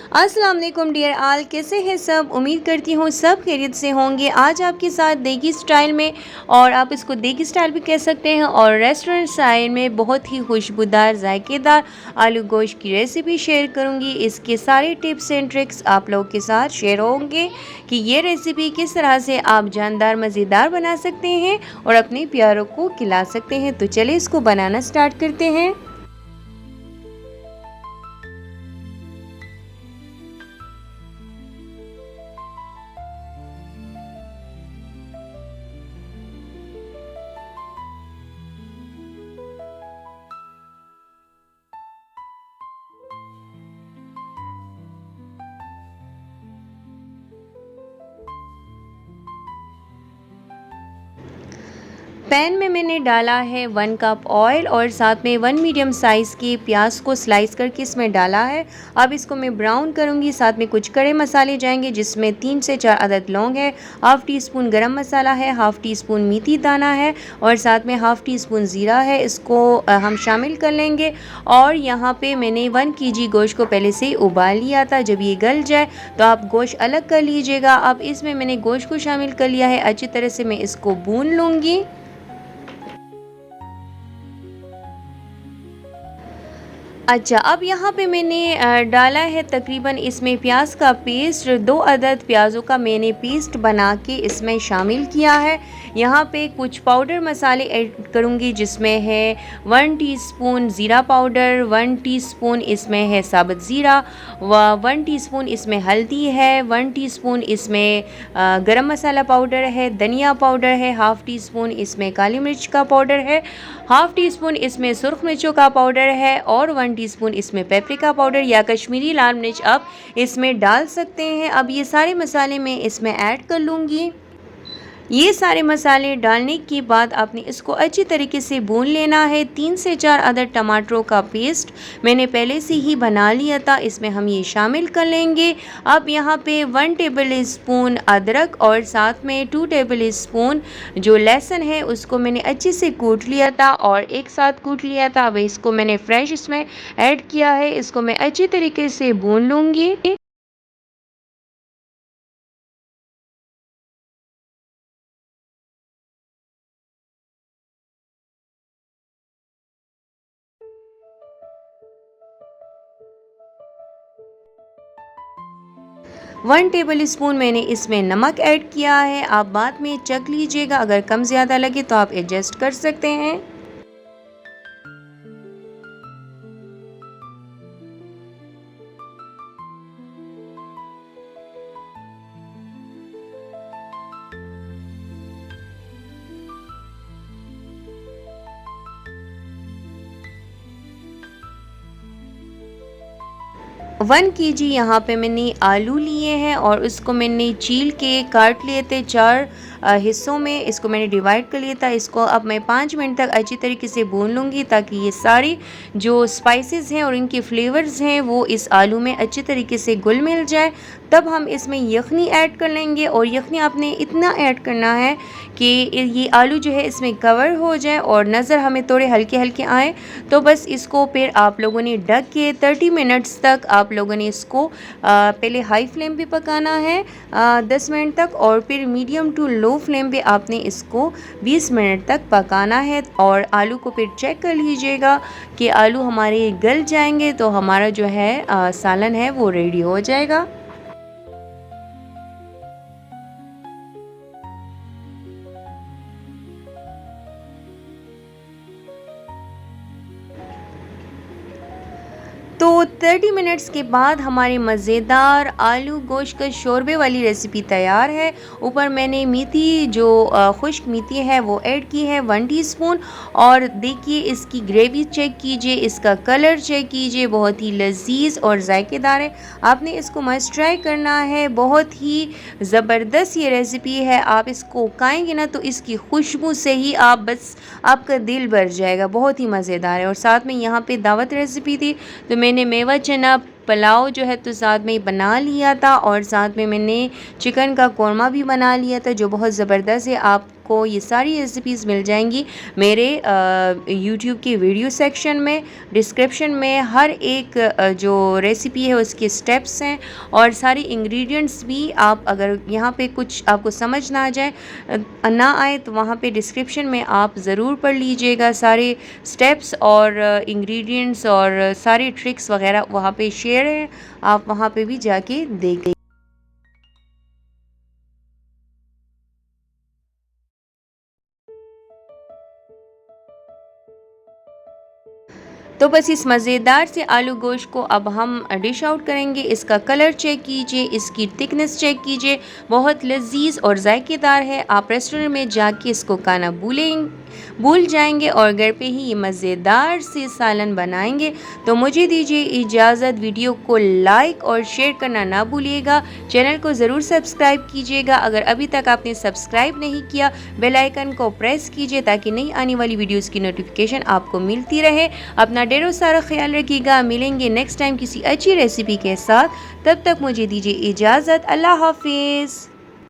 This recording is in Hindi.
अस्सलाम वालेकुम डियर आल, कैसे हैं सब। उम्मीद करती हूँ सब खैरियत से होंगे। आज आपके साथ देगी स्टाइल में, और आप इसको देगी स्टाइल भी कह सकते हैं, और रेस्टोरेंट स्टाइल में बहुत ही खुशबूदार जायकेदार आलू गोश्त की रेसिपी शेयर करूँगी। इसके सारे टिप्स एंड ट्रिक्स आप लोगों के साथ शेयर होंगे कि ये रेसिपी किस तरह से आप जानदार मज़ेदार बना सकते हैं और अपने प्यारों को खिला सकते हैं। तो चलिए इसको बनाना स्टार्ट करते हैं। पैन में मैंने डाला है 1 कप ऑयल और साथ में 1 मीडियम साइज़ की प्याज को स्लाइस करके इसमें डाला है। अब इसको मैं ब्राउन करूंगी। साथ में कुछ खड़े मसाले जाएंगे जिसमें 3 से 4 अदद लौंग है, हाफ़ टी स्पून गरम मसाला है, हाफ़ टी स्पून मेथी दाना है और साथ में हाफ़ टी स्पून ज़ीरा है। इसको हम शामिल कर लेंगे। और यहाँ पे मैंने 1 kg गोश्त को पहले से ही उबाल लिया था। जब ये गल जाए तो आप गोश्त अलग कर लीजिएगा। अब इसमें मैंने गोश्त को शामिल कर लिया है। अच्छी तरह से मैं इसको भून लूँगी। अच्छा, अब यहाँ पे मैंने डाला है तकरीबन इसमें प्याज का पेस्ट। 2 अदद प्याज़ों का मैंने पेस्ट बना के इसमें शामिल किया है। यहाँ पे कुछ पाउडर मसाले ऐड करूँगी जिसमें है 1 टीस्पून ज़ीरा पाउडर, 1 टीस्पून इसमें है साबुत ज़ीरा व 1 टीस्पून इसमें हल्दी है, 1 टीस्पून इसमें गरम मसाला पाउडर है, धनिया पाउडर है, हाफ़ टी स्पून इसमें काली मिर्च का पाउडर है, हाफ़ टी स्पून इसमें सुर्ख मिर्चों का पाउडर है और 1 टीस्पून इसमें पेपरिका पाउडर या कश्मीरी लाल मिर्च आप इसमें डाल सकते हैं। अब ये सारे मसाले मैं इसमें ऐड कर लूँगी। ये सारे मसाले डालने के बाद आपने इसको अच्छी तरीके से भून लेना है। 3 से 4 अदद टमाटरों का पेस्ट मैंने पहले से ही बना लिया था, इसमें हम ये शामिल कर लेंगे। अब यहाँ पे 1 टेबल स्पून अदरक और साथ में 2 टेबल स्पून जो लहसुन है उसको मैंने अच्छे से कूट लिया था और एक साथ कूट लिया था। अब इसको मैंने फ्रेश इसमें ऐड किया है। इसको मैं अच्छी तरीके से भून लूँगी। वन टेबल स्पून मैंने इसमें नमक ऐड किया है। आप बाद में चख लीजिएगा, अगर कम ज़्यादा लगे तो आप एडजस्ट कर सकते हैं। 1 kg यहाँ पे मैंने आलू लिए हैं और उसको मैंने छील के काट लिए थे 4 हिस्सों में। इसको मैंने डिवाइड कर लिया था। इसको अब मैं 5 मिनट तक अच्छी तरीके से भून लूँगी ताकि ये सारी जो स्पाइसेस हैं और इनके फ्लेवर्स हैं वो इस आलू में अच्छी तरीके से घुल मिल जाए। तब हम इसमें यखनी ऐड कर लेंगे और यखनी आपने इतना ऐड करना है कि ये आलू जो है इसमें कवर हो जाए और नज़र हमें थोड़े हल्के हल्के आए। तो बस इसको फिर आप लोगों ने ढक के 30 मिनट्स तक आप लोगों ने इसको पहले हाई फ्लेम पे पकाना है 10 मिनट तक, और फिर मीडियम टू लो फ्लेम पे आपने इसको 20 मिनट तक पकाना है। और आलू को फिर चेक कर लीजिएगा कि आलू हमारे गल जाएंगे तो हमारा जो है सालन है वो रेडी हो जाएगा। तो 30 मिनट्स के बाद हमारी मज़ेदार आलू गोश्त का शोरबे वाली रेसिपी तैयार है। ऊपर मैंने मेथी जो खुश्क मेथी है वो ऐड की है 1 टीस्पून। और देखिए इसकी ग्रेवी चेक कीजिए, इसका कलर चेक कीजिए, बहुत ही लजीज और जायकेदार है। आपने इसको मस्ट ट्राई करना है। बहुत ही ज़बरदस्त ये रेसिपी है। आप इसको खाएंगे ना तो इसकी खुशबू से ही आप बस आपका दिल भर जाएगा। बहुत ही मज़ेदार है। और साथ में यहाँ पे दावत रेसिपी थी तो मैंने मेवा चना पुलाव जो है तो साथ में बना लिया था, और साथ में मैंने चिकन का कौरमा भी बना लिया था जो बहुत ज़बरदस्त है। आप आपको ये सारी रेसिपीज़ मिल जाएंगी मेरे यूट्यूब की वीडियो सेक्शन में। डिस्क्रिप्शन में हर एक जो रेसिपी है उसके स्टेप्स हैं और सारी इंग्रेडिएंट्स भी। आप अगर यहाँ पे कुछ आपको समझ ना आ जाए ना आए तो वहाँ पे डिस्क्रिप्शन में आप ज़रूर पढ़ लीजिएगा। सारे स्टेप्स और इंग्रेडिएंट्स और सारे ट्रिक्स वगैरह वहाँ पे शेयर हैं, आप वहाँ पे भी जाके देख। तो बस इस मज़ेदार से आलू गोश्त को अब हम डिश आउट करेंगे। इसका कलर चेक कीजिए, इसकी थिकनेस चेक कीजिए, बहुत लजीज और जायकेदार है। आप रेस्टोरेंट में जाके इसको खाना भूल जाएंगे और घर पे ही ये मज़ेदार से सालन बनाएंगे। तो मुझे दीजिए इजाज़त। वीडियो को लाइक और शेयर करना ना भूलिएगा। चैनल को ज़रूर सब्सक्राइब कीजिएगा। अगर अभी तक आपने सब्सक्राइब नहीं किया, बेल आइकन को प्रेस कीजिए ताकि नई आने वाली वीडियोज़ की नोटिफिकेशन आपको मिलती रहे। अपना ढेरों सारा ख्याल रखिएगा। मिलेंगे नेक्स्ट टाइम किसी अच्छी रेसिपी के साथ। तब तक मुझे दीजिए इजाज़त। अल्लाह हाफिज़।